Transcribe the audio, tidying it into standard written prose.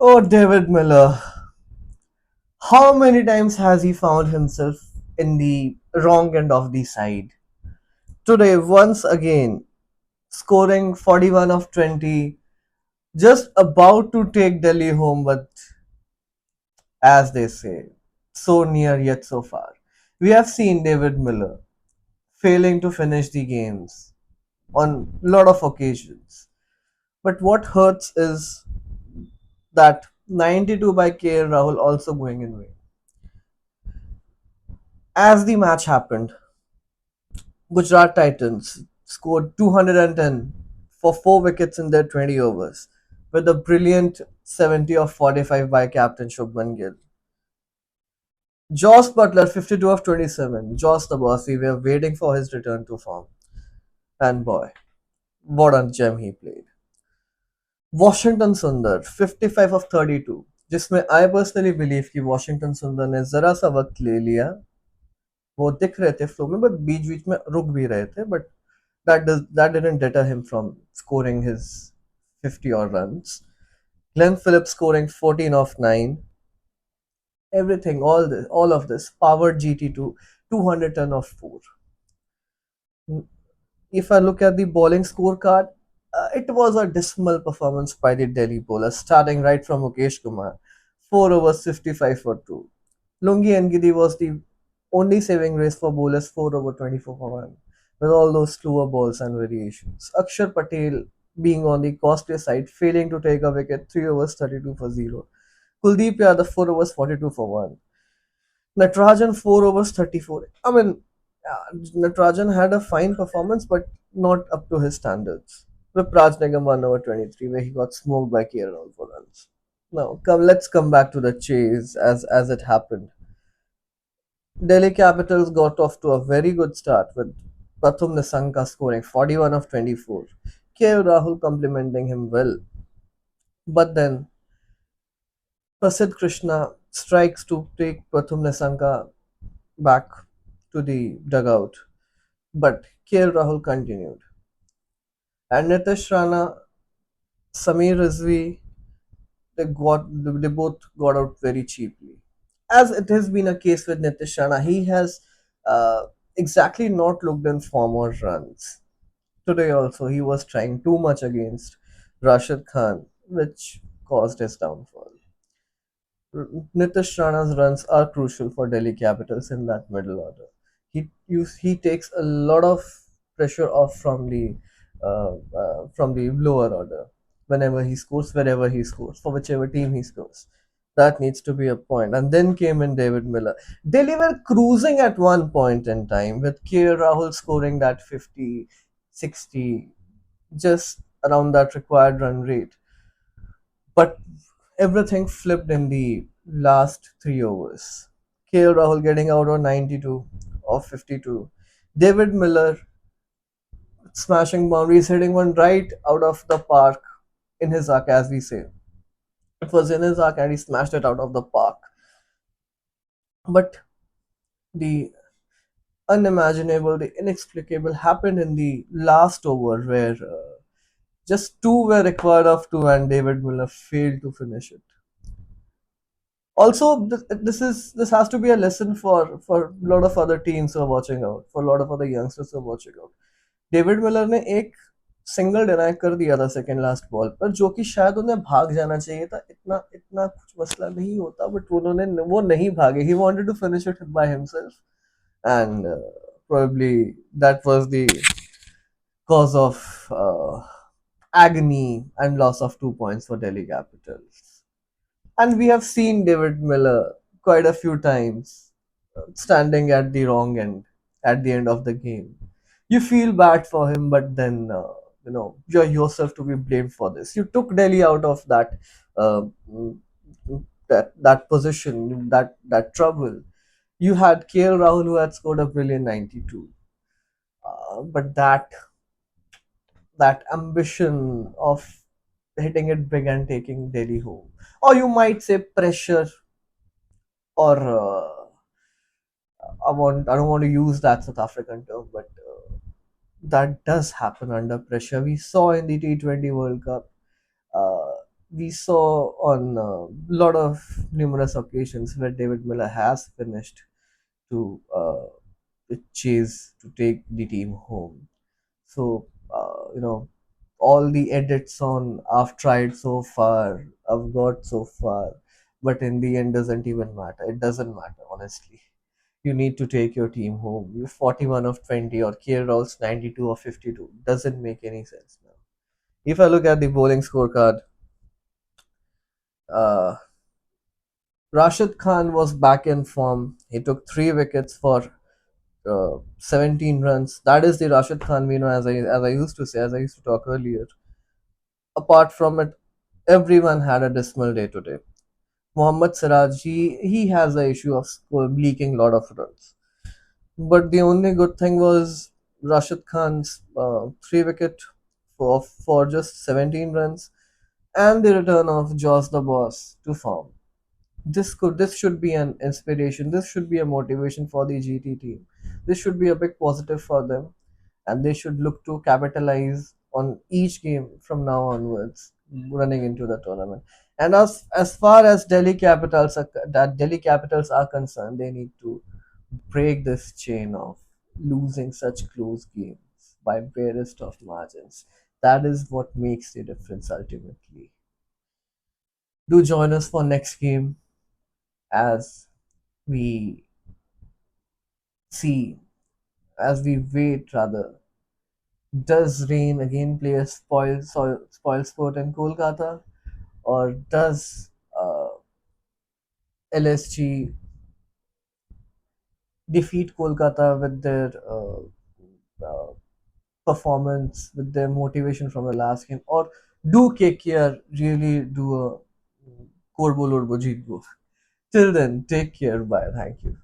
Oh, David Miller. How many times has he found himself in the wrong end of the side? Today, once again, scoring 41 of 20, just about to take Delhi home, but as they say, so near yet so far. We have seen David Miller failing to finish the games on a lot of occasions. But what hurts is that 92 by KL Rahul also going in vain. As the match happened, Gujarat Titans scored 210 for 4 wickets in their 20 overs, with a brilliant 70 of 45 by captain Shubman Gill. Josh Butler 52 of 27. Josh the boss, we were waiting for his return to form. And boy, what a gem he played. Washington Sundar 55 of 32, जिसमें I personally believe कि Washington Sundar ने जरा सा वक्त ले लिया. वो दिख रहे थे फ्लो में बट बीच बीच में रुक भी रहे थे but that didn't deter him from scoring his 50 odd runs. Glenn Phillips scoring 14 off 9. Everything, all of this powered GT to 210 off 4. If I look at the bowling scorecard, it was a dismal performance by the Delhi bowlers, starting right from Mukesh Kumar, 4 overs 55 for 2. Lungi Ngidi was the only saving grace for bowlers, 4 over 24 for 1, with all those slower balls and variations. Akshar Patel being on the costly side, failing to take a wicket, 3 overs 32 for 0. Kuldeep Yadav, 4 overs 42 for 1. Natarajan 4 overs 34. I mean, Natarajan had a fine performance, but not up to his standards. Vipraj Nigam 1 over 23, where he got smoked by KL for runs. Now, let's come back to the chase as it happened. Delhi Capitals got off to a very good start with Pratham Nissanka scoring 41 of 24. KL Rahul complimenting him well. But then Prasidh Krishna strikes to take Pratham Nissanka back to the dugout. But KL Rahul continued. And Nitish Rana, Samir Rizvi, they both got out very cheaply. As it has been a case with Nitish Rana, he has uh, exactly not looked in form or runs. Today also, he was trying too much against Rashid Khan, which caused his downfall. Nitish Rana's runs are crucial for Delhi Capitals in that middle order. He takes a lot of pressure off from the lower order whenever he scores, wherever he scores, for whichever team he scores. That needs to be a point. And then came in David Miller. Delhi were cruising at one point in time with K. Rahul scoring that 50, 60, just around that required run rate. But everything flipped in the last 3 overs. KL Rahul getting out on 92 of 52. David Miller smashing boundaries, hitting one right out of the park in his arc, as we say. It was in his arc and he smashed it out of the park. But the unimaginable, the inexplicable happened in the last over where just two were required of two and David Miller failed to finish it. Also, this has to be a lesson for a lot of other teams who are watching out, for a lot of other youngsters who are watching out. David Miller ने एक single deny कर दिया था second last ball पर, जो कि शायद उन्हें भाग जाना चाहिए था, इतना इतना कुछ मसला नहीं होता, बट उन्होंने वो नहीं भागे. He wanted to finish it by himself, and probably that was the cause of agony and loss of 2 points for Delhi Capitals. And we have seen David Miller quite a few times standing at the wrong end at the end of the game. You feel bad for him, but then you're yourself to be blamed for this. You took Delhi out of uh, that position, that trouble. You had KL Rahul who had scored a brilliant 92, but that ambition of hitting it big and taking Delhi home, or you might say pressure, or I don't want to use that South African term, but that does happen under pressure. We saw in the T20 World Cup, uh, we saw on a lot of numerous occasions where David Miller has finished to chase to take the team home. So, all the edits on I've tried so far, I've got so far, but in the end doesn't even matter. It doesn't matter, honestly. You need to take your team home. You're 41 of 20 or KL's 92 or 52. Doesn't make any sense now. If I look at the bowling scorecard, uh, Rashid Khan was back in form. He took 3 wickets for 17 runs. That is the Rashid Khan we know, as I used to say, as I used to talk earlier. Apart from it, everyone had a dismal day today. Mohammad Siraj, he has the issue of leaking lot of runs. But the only good thing was Rashid Khan's 3 wicket for just 17 runs and the return of Josh the Boss to form. This should be an inspiration. This should be a motivation for the GT team. This should be a big positive for them, and they should look to capitalize on each game from now onwards, running into the tournament. And as far as Delhi Capitals are concerned, they need to break this chain of losing such close games by barest of margins. That is what makes the difference ultimately. Do join us for next game as we see, as we wait rather. Does rain again play a spoil sport in Kolkata, or does LSG defeat Kolkata with their uh, performance, with their motivation from the last game, or do KKR really do a Korbo Lorbo Jeetbo? Till then, take care. Bye. Thank you.